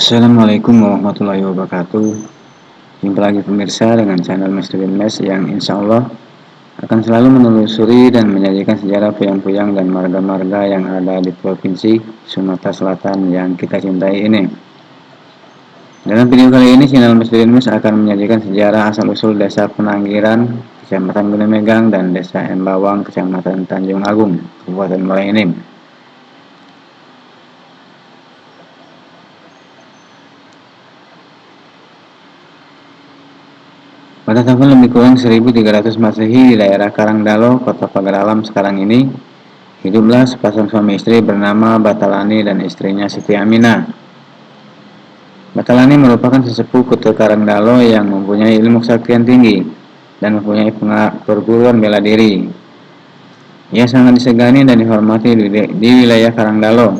Assalamualaikum warahmatullahi wabarakatuh. Jumpa lagi pemirsa dengan channel Mr. Mes yang insya Allah akan selalu menelusuri dan menyajikan sejarah puyang-puyang dan marga-marga yang ada di Provinsi Sumatera Selatan yang kita cintai ini. Dalam video kali ini channel Mr. Mes akan menyajikan sejarah asal-usul Desa Penanggiran, Kecamatan Gunung Megang, dan Desa Embawang, Kecamatan Tanjung Agung, Kabupaten Muara Enim. Pada tahun lebih kurang 1300 Masehi di daerah Karangdalo, Kota Pagar Alam sekarang ini, hiduplah sepasang suami istri bernama Batalani dan istrinya Siti Aminah. Batalani merupakan sesepuh Kota Karangdalo yang mempunyai ilmu kesaktian tinggi dan mempunyai perguruan bela diri. Ia sangat disegani dan dihormati di wilayah Karangdalo,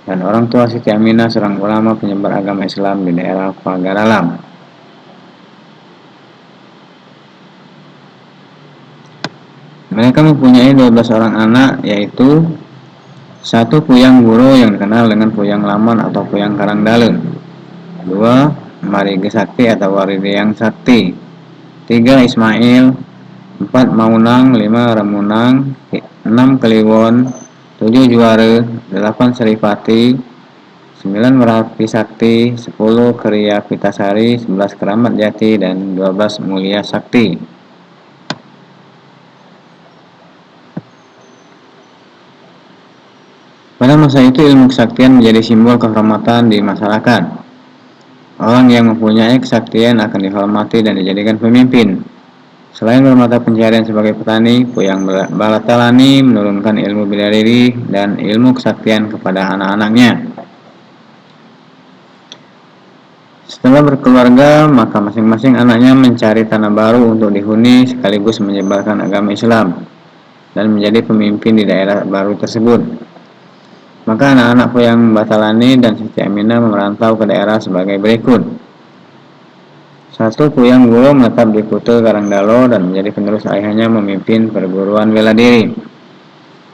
dan orang tua Siti Aminah seorang ulama penyebar agama Islam di daerah Pagar Alam. Mereka mempunyai 12 orang anak, yaitu satu Puyang Guru yang dikenal dengan Puyang Laman atau Puyang Karangdale, dua Marige Sakti atau Warideyang Sakti, tiga Ismail, empat Maunang, lima Ramunang, enam Kliwon, tujuh Juara, delapan Seripati, 9 Merapi Sakti, 10 Kriya Pitasari, 11 Keramat Jati, dan 12 Mulia Sakti. Pada masa itu ilmu kesaktian menjadi simbol kehormatan di masyarakat. Orang yang mempunyai kesaktian akan dihormati dan dijadikan pemimpin. Selain bermata pencarian sebagai petani, Puyang Batalani menurunkan ilmu bela diri dan ilmu kesaktian kepada anak-anaknya. Setelah berkeluarga, maka masing-masing anaknya mencari tanah baru untuk dihuni sekaligus menyebarkan agama Islam dan menjadi pemimpin di daerah baru tersebut. Maka anak-anak Puyang Batalani dan Siti Aminah merantau ke daerah sebagai berikut. 1. Puyang Guru menetap di Kute Karangdalo dan menjadi penerus ayahnya memimpin perguruan bela diri.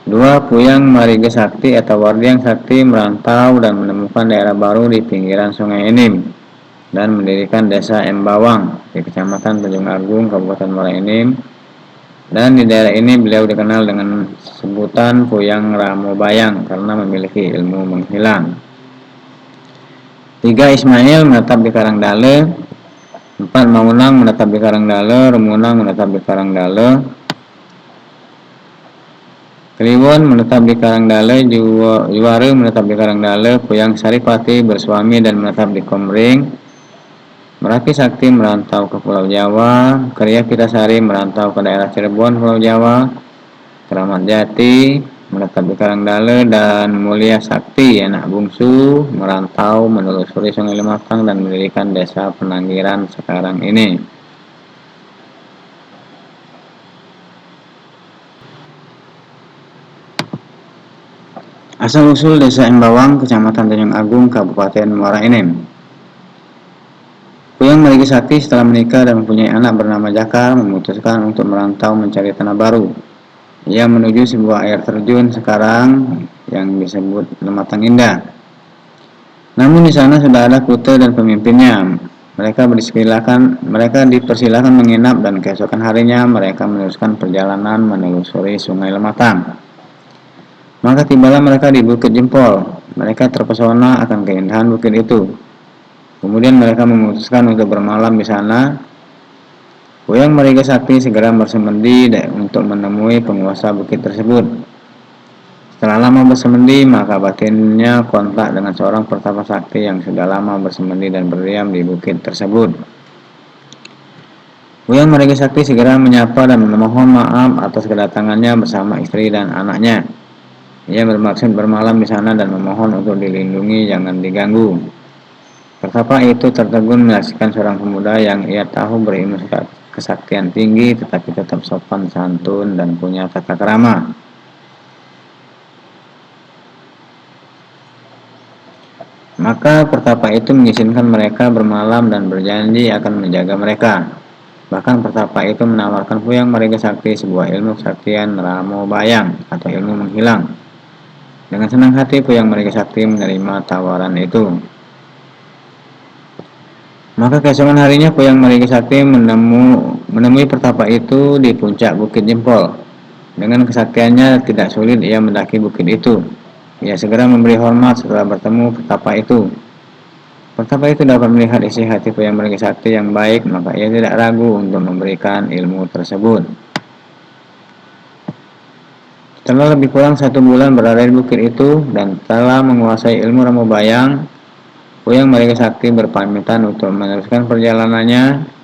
2. Puyang Marige Sakti atau Warideyang Sakti merantau dan menemukan daerah baru di pinggiran Sungai Enim dan mendirikan Desa Embawang di Kecamatan Tanjung Agung, Kabupaten Muara Enim. Dan di daerah ini beliau dikenal dengan sebutan Puyang Ramobayang karena memiliki ilmu menghilang. 3. Ismail menetap di Karangdale. 4. Maunang menetap di Karangdale. Remunang menetap di Karangdale. Kliwon menetap di Karangdale. Juara menetap di Karangdale. Puyang Saripati bersuami dan menetap di Komering. Merapi Sakti merantau ke Pulau Jawa, Kriya Pitasari merantau ke daerah Cirebon, Pulau Jawa, Keramat Jati menetap di Karangdale, dan Mulia Sakti, anak bungsu, merantau menelusuri Sungai Lematang dan mendirikan Desa Penanggiran sekarang ini. Asal-usul Desa Embawang, Kecamatan Tanjung Agung, Kabupaten Muara Enim. Puyang Marige Sakti setelah menikah dan mempunyai anak bernama Jakar memutuskan untuk merantau mencari tanah baru. Ia menuju sebuah air terjun sekarang yang disebut Lematang Indah. Namun di sana sudah ada kute dan pemimpinnya. Mereka dipersilakan menginap dan keesokan harinya mereka meneruskan perjalanan menelusuri Sungai Lematang. Maka tibalah mereka di Bukit Jempol. Mereka terpesona akan keindahan bukit itu. Kemudian mereka memutuskan untuk bermalam di sana. Puyang Marige Sakti segera bersemedi untuk menemui penguasa bukit tersebut. Setelah lama bersemedi, maka batinnya kontak dengan seorang pertapa sakti yang sudah lama bersemedi dan berdiam di bukit tersebut. Puyang Marige Sakti segera menyapa dan memohon maaf atas kedatangannya bersama istri dan anaknya. Ia bermaksud bermalam di sana dan memohon untuk dilindungi, jangan diganggu. Pertapa itu tertegun menyaksikan seorang pemuda yang ia tahu berilmu kesaktian tinggi tetapi tetap sopan santun dan punya tata krama. Maka pertapa itu mengizinkan mereka bermalam dan berjanji akan menjaga mereka. Bahkan pertapa itu menawarkan Puyang Marige Sakti sebuah ilmu kesaktian Ramobayang atau ilmu menghilang. Dengan senang hati Puyang Marige Sakti menerima tawaran itu. Maka keesokan harinya Puyang Marigi Sakti menemui pertapa itu di puncak Bukit Jempol. Dengan kesaktiannya tidak sulit ia mendaki bukit itu. Ia segera memberi hormat setelah bertemu pertapa itu. Pertapa itu dapat melihat isi hati Puyang Marigi Sakti yang baik, maka ia tidak ragu untuk memberikan ilmu tersebut. Setelah lebih kurang 1 bulan berada di bukit itu dan telah menguasai ilmu Ramo Bayang, Puyang Marigi Sakti berpamitan untuk meneruskan perjalanannya.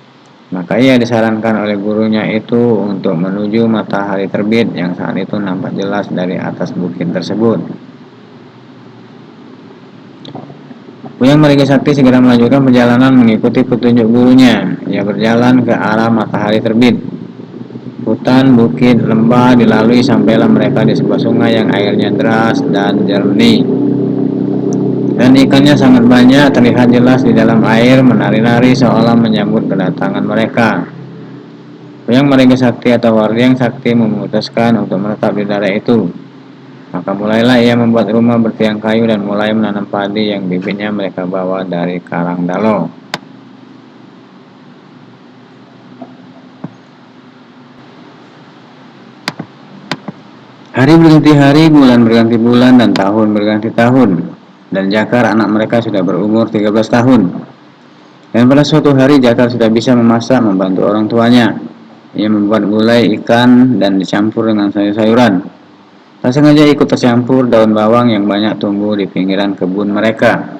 Maka ia disarankan oleh gurunya itu untuk menuju matahari terbit yang saat itu nampak jelas dari atas bukit tersebut. Puyang Marigi Sakti segera melanjutkan perjalanan mengikuti petunjuk gurunya. Ia berjalan ke arah matahari terbit. Hutan, bukit, lembah dilalui sampailah mereka di sebuah sungai yang airnya deras dan jernih. Dan ikannya sangat banyak terlihat jelas di dalam air menari-nari seolah menyambut kedatangan mereka. Puyang Marigi Sakti atau Wardiang Sakti memutuskan untuk menetap di daerah itu. Maka mulailah ia membuat rumah bertiang kayu dan mulai menanam padi yang bibitnya mereka bawa dari Karangdalo. Hari berganti hari, bulan berganti bulan, dan tahun berganti tahun. Dan Jakar anak mereka sudah berumur 13 tahun. Dan pada suatu hari Jakar sudah bisa memasak membantu orang tuanya. Ia membuat gulai ikan dan dicampur dengan sayur-sayuran. Tak sengaja ikut tercampur daun bawang yang banyak tumbuh di pinggiran kebun mereka.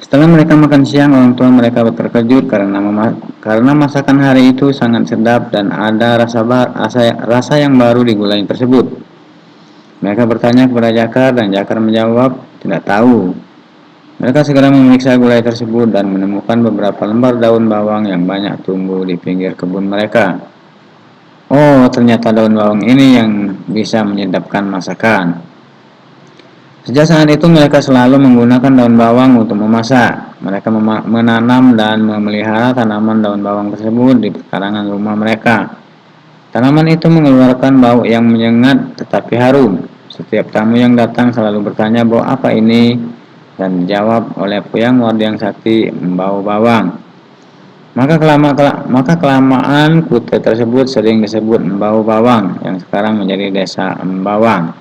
Setelah mereka makan siang, orang tua mereka terkejut karena masakan hari itu sangat sedap dan ada rasa yang baru di gulai tersebut. Mereka bertanya kepada Jakar dan Jakar menjawab tidak tahu. Mereka segera memeriksa gulai tersebut dan menemukan beberapa lembar daun bawang yang banyak tumbuh di pinggir kebun mereka. Oh, ternyata daun bawang ini yang bisa menyedapkan masakan. Sejak saat itu mereka selalu menggunakan daun bawang untuk memasak. Mereka menanam dan memelihara tanaman daun bawang tersebut di pekarangan rumah mereka. Tanaman itu mengeluarkan bau yang menyengat tetapi harum. Setiap tamu yang datang selalu bertanya bau apa ini, dan dijawab oleh Puyang Wardiang Sakti, bau bawang. Maka kelamaan kute tersebut sering disebut Embau Bawang yang sekarang menjadi desa Embawang.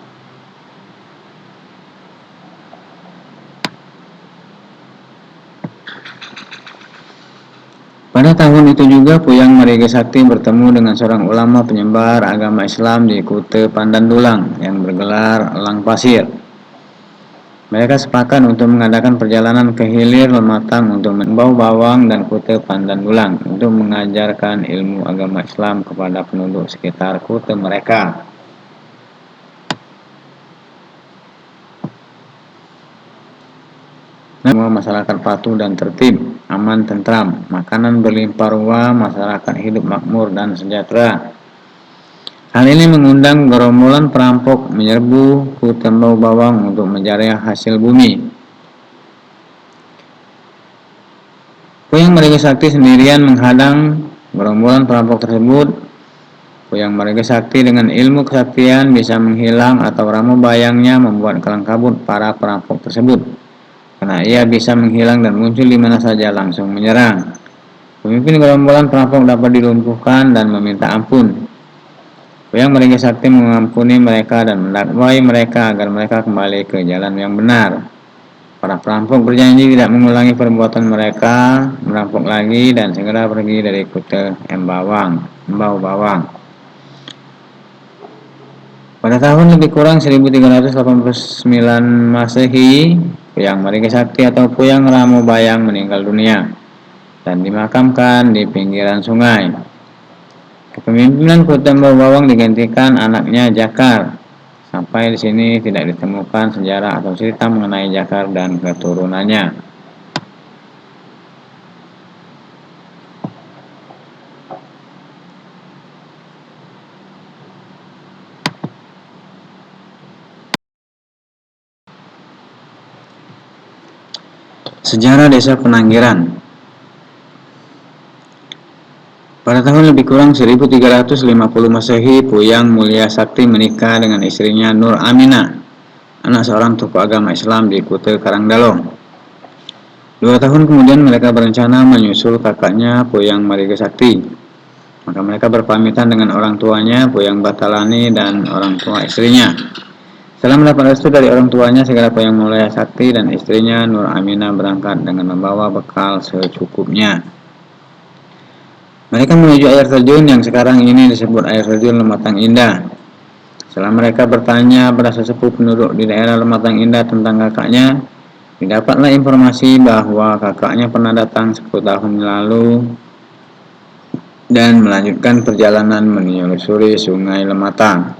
Pada tahun itu juga Puyang Marigi Sakti bertemu dengan seorang ulama penyebar agama Islam di Kute Pandandulang yang bergelar Elang Pasir. Mereka sepakat untuk mengadakan perjalanan ke hilir Lematang untuk Embau Bawang dan Kute Pandandulang untuk mengajarkan ilmu agama Islam kepada penduduk sekitar kute mereka. Semua masyarakat patuh dan tertib, aman tentram, makanan berlimpah ruah, masyarakat hidup makmur dan sejahtera. Hal ini mengundang gerombolan perampok menyerbu Kute Embau Bawang untuk mencari hasil bumi. Puyang Marigi Sakti sendirian menghadang gerombolan perampok tersebut. Puyang Marigi Sakti dengan ilmu kesaktian bisa menghilang atau Ramo Bayangnya membuat kelang kabut para perampok tersebut. Karena ia bisa menghilang dan muncul di mana saja langsung menyerang. Pemimpin gerombolan perampok dapat dilumpuhkan dan meminta ampun. Puyang Marigi Sakti mengampuni mereka dan mendakwai mereka agar mereka kembali ke jalan yang benar. Para perampok berjanji tidak mengulangi perbuatan mereka, merampok lagi dan segera pergi dari Kute Embau Bawang. Pada tahun lebih kurang 1389 Masehi, Puyang Marigi Sakti atau Puyang Ramo Bayang meninggal dunia dan dimakamkan di pinggiran sungai. Kepemimpinan Kute Embau Bawang digantikan anaknya Jakar. Sampai di sini tidak ditemukan sejarah atau cerita mengenai Jakar dan keturunannya. Sejarah Desa Penanggiran. Pada tahun lebih kurang 1350 Masehi, Puyang Mulia Sakti menikah dengan istrinya Nur Aminah, anak seorang tokoh agama Islam di Kute Karangdalo. 2 tahun kemudian mereka berencana menyusul kakaknya Puyang Mariga Sakti. Maka mereka berpamitan dengan orang tuanya Puyang Batalani dan orang tua istrinya. Setelah mendapat restu dari orang tuanya, segera Puyang Mulya Sakti dan istrinya Nur Aminah berangkat dengan membawa bekal secukupnya. Mereka menuju air terjun yang sekarang ini disebut air terjun Lematang Indah. Setelah mereka bertanya pada sesepuh penduduk di daerah Lematang Indah tentang kakaknya, didapatlah informasi bahwa kakaknya pernah datang 10 tahun lalu dan melanjutkan perjalanan menyusuri Sungai Lematang.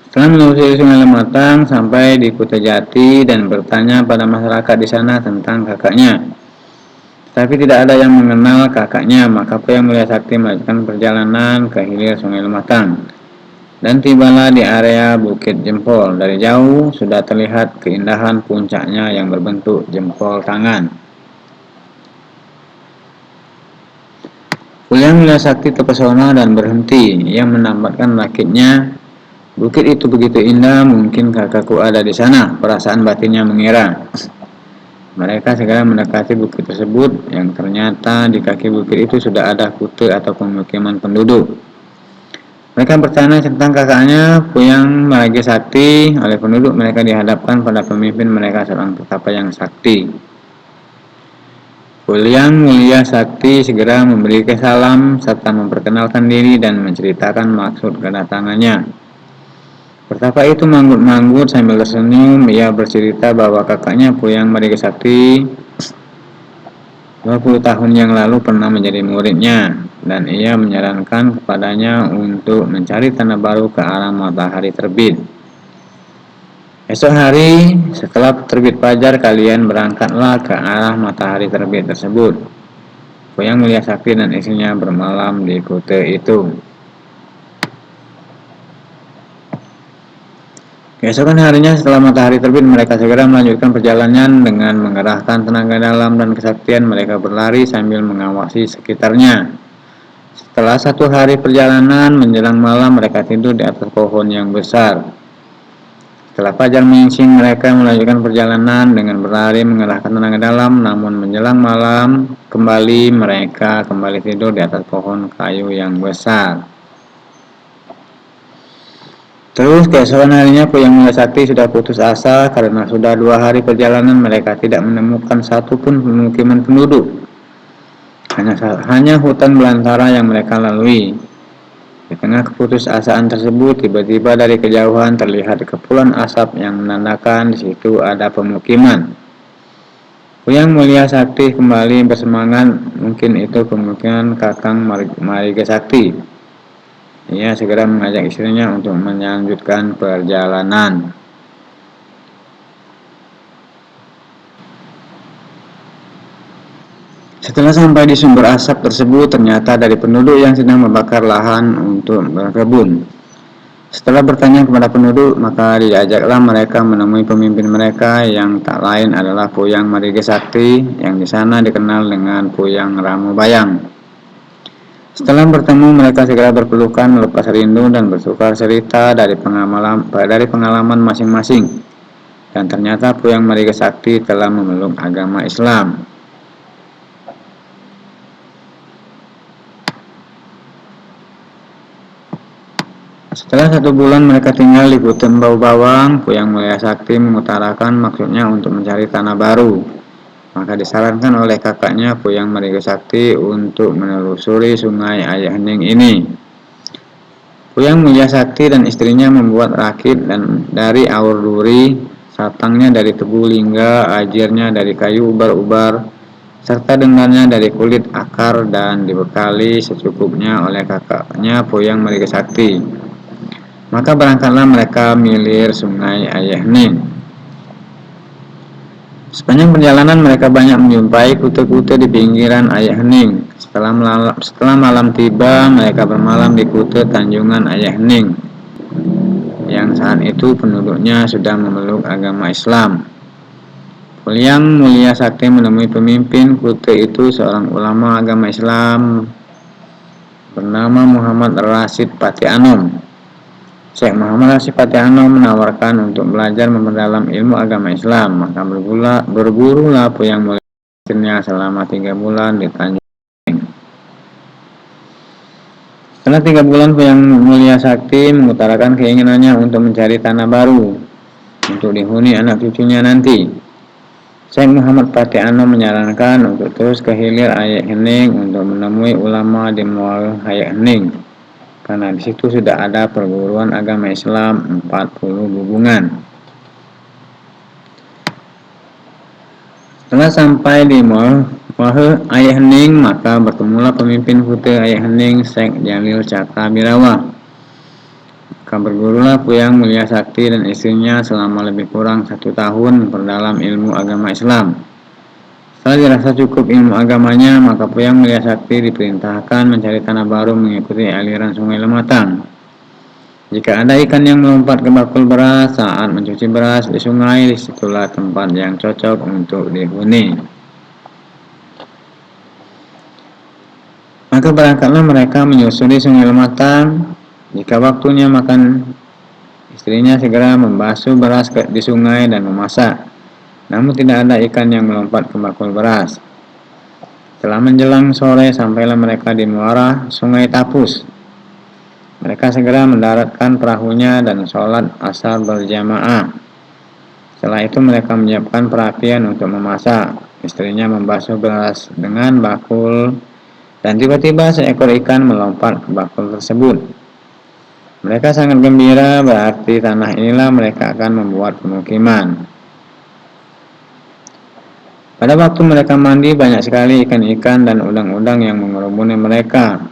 Setelah menelusuri Sungai Lematang sampai di Kutajati dan bertanya pada masyarakat di sana tentang kakaknya. Tapi tidak ada yang mengenal kakaknya, maka Puyang Mulya Sakti melanjutkan perjalanan ke hilir Sungai Lematang. Dan tibalah di area Bukit Jempol. Dari jauh sudah terlihat keindahan puncaknya yang berbentuk jempol tangan. Puyang Mulya Sakti terpesona dan berhenti. Ia menambatkan rakitnya, "Bukit itu begitu indah, mungkin kakakku ada di sana," perasaan batinnya mengira. Mereka segera mendekati bukit tersebut, yang ternyata di kaki bukit itu sudah ada kute atau pemukiman penduduk. Mereka bertanya tentang kakaknya Puyang Mariga Sakti. Oleh penduduk mereka dihadapkan pada pemimpin mereka, seorang petapa yang sakti. Puyang Mulya Sakti segera memberi salam serta memperkenalkan diri dan menceritakan maksud kedatangannya. Petapa itu manggut-manggut sambil tersenyum. Ia bercerita bahwa kakaknya Puyang Mariga Sakti 20 tahun yang lalu pernah menjadi muridnya, dan ia menyarankan kepadanya untuk mencari tanah baru ke arah matahari terbit. Esok hari, setelah terbit fajar, kalian berangkatlah ke arah matahari terbit tersebut. Puyang Mulya Sakti dan istrinya bermalam di kute itu. Keesokan harinya setelah matahari terbit, mereka segera melanjutkan perjalanan dengan mengerahkan tenaga dalam dan kesaktian. Mereka berlari sambil mengawasi sekitarnya. Setelah 1 hari perjalanan, menjelang malam mereka tidur di atas pohon yang besar. Setelah fajar menyingsing, mereka melanjutkan perjalanan dengan berlari mengerahkan tenaga dalam. Namun menjelang malam kembali, mereka kembali tidur di atas pohon kayu yang besar. Terus keesokan harinya Puyang Mulya Sakti sudah putus asa karena sudah 2 hari perjalanan mereka tidak menemukan satupun pemukiman penduduk. Hanya hutan belantara yang mereka lalui. Di tengah keputusasaan tersebut, tiba-tiba dari kejauhan terlihat kepulan asap yang menandakan di situ ada pemukiman. Puyang Mulya Sakti kembali bersemangat, mungkin itu pemukiman Kakang Mariga Sakti. Ia segera mengajak istrinya untuk melanjutkan perjalanan. Setelah sampai di sumber asap tersebut, ternyata dari penduduk yang sedang membakar lahan untuk berkebun. Setelah bertanya kepada penduduk, maka diajaklah mereka menemui pemimpin mereka yang tak lain adalah Puyang Mariga Sakti, yang di sana dikenal dengan Puyang Ramubayang. Setelah bertemu, mereka segera berpelukan, melepas rindu dan bertukar cerita dari pengalaman masing-masing. Dan ternyata Puyang Mariga Sakti telah memeluk agama Islam. Setelah 1 bulan mereka tinggal di kute Embau Bawang, Puyang Mulya Sakti mengutarakan maksudnya untuk mencari tanah baru. Maka disarankan oleh kakaknya Puyang Mariga Sakti untuk menelusuri sungai Ayah Hening ini. Puyang Mulya Sakti dan istrinya membuat rakit dan dari aur duri, satangnya dari tebu lingga, ajirnya dari kayu ubar-ubar, serta dengannya dari kulit akar, dan dibekali secukupnya oleh kakaknya Puyang Mariga Sakti. Maka berangkatlah mereka milir sungai Ayah Hening. Sepanjang perjalanan mereka banyak menjumpai kute-kute di pinggiran Ayah Hening. Setelah malam tiba, mereka bermalam di kute Tanjungan Ayah Hening, yang saat itu penduduknya sudah memeluk agama Islam. Puyang Mulya Sakti menemui pemimpin kute itu, seorang ulama agama Islam bernama Muhammad Rasid Pati Anom. Syekh Muhammad Asy-Syifatty menawarkan untuk belajar memperdalam ilmu agama Islam, maka bergurulah Puyang Mulia akhirnya selama 3 bulan di Tanjung. Setelah 3 bulan, Puyang Mulia Sakti mengutarakan keinginannya untuk mencari tanah baru untuk dihuni anak cucunya nanti. Syekh Muhammad Fatih Ano menyarankan untuk terus ke hilir Ayek Hening untuk menemui ulama di Mual Ayek Hening, karena di situ sudah ada perguruan agama Islam 40 gubungan. Setelah sampai di Mual Ayek Hening, maka bertemulah pemimpin Hute Ayek Hening, Syekh Jalil Cakra Birawa. Maka bergurulah Puyang Mulia Sakti dan istrinya selama lebih kurang 1 tahun memperdalam ilmu agama Islam. Setelah dirasa cukup ilmu agamanya, maka Puyang Mulia Sakti diperintahkan mencari tanah baru mengikuti aliran Sungai Lematang. Jika ada ikan yang melompat ke bakul beras saat mencuci beras di sungai, disitulah tempat yang cocok untuk dihuni. Maka berangkatlah mereka menyusuri Sungai Lematang. Jika waktunya makan, istrinya segera membasuh beras di sungai dan memasak. Namun tidak ada ikan yang melompat ke bakul beras. Setelah menjelang sore, sampailah mereka di muara Sungai Tapus. Mereka segera mendaratkan perahunya dan sholat asar berjamaah. Setelah itu mereka menyiapkan perapian untuk memasak. Istrinya membasuh beras dengan bakul, dan tiba-tiba seekor ikan melompat ke bakul tersebut. Mereka sangat gembira, berarti tanah inilah mereka akan membuat pemukiman. Pada waktu mereka mandi, banyak sekali ikan-ikan dan udang-udang yang mengerumuni mereka.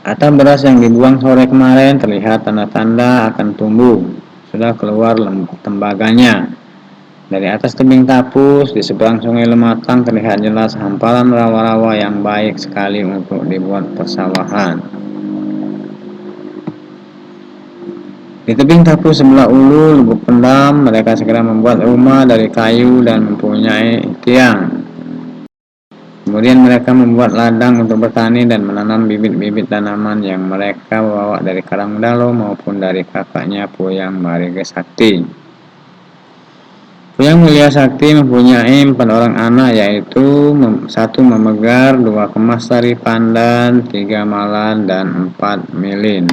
Atap beras yang dibuang sore kemarin terlihat tanda-tanda akan tumbuh. Sudah keluar tembaganya. Dari atas tebing Tapus, di seberang Sungai Lematang terlihat jelas hamparan rawa-rawa yang baik sekali untuk dibuat persawahan. Di tebing Tapus sebelah ulu Lubuk Pendam, mereka segera membuat rumah dari kayu dan mempunyai tiang. Kemudian mereka membuat ladang untuk bertani dan menanam bibit-bibit tanaman yang mereka bawa dari Karangdalo maupun dari kakaknya Puyang Marige Sakti. Puyang Mulia Sakti mempunyai 4 orang anak, yaitu 1 Memegar, 2 Kemas-Sari Pandan, 3 Malan, dan 4 Milin.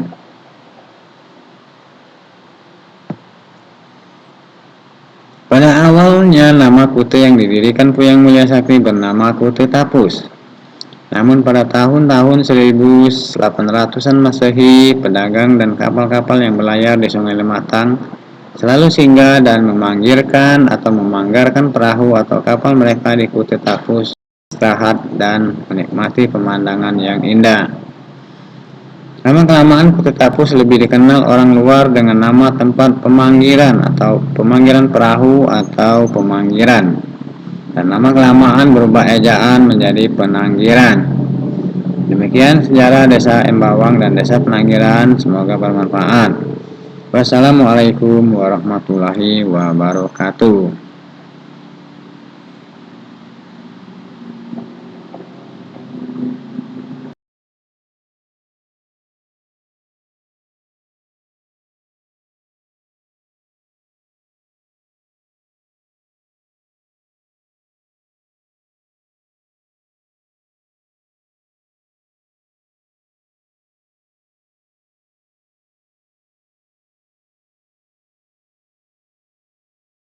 Pada awalnya nama Kute yang didirikan Puyang Mulia Sakti bernama Kute Tapus. Namun pada tahun-tahun 1800-an Masehi, pedagang dan kapal-kapal yang berlayar di Sungai Lematang selalu singgah dan memanggarkan perahu atau kapal mereka di Kute Tapus, istirahat dan menikmati pemandangan yang indah. Lama-kelamaan Kute Tapus lebih dikenal orang luar dengan nama tempat pemanggiran atau pemanggiran perahu atau pemanggiran, dan lama-kelamaan berubah ejaan menjadi Penanggiran. Demikian sejarah Desa Embawang dan Desa Penanggiran. Semoga bermanfaat. Wassalamualaikum warahmatullahi wabarakatuh.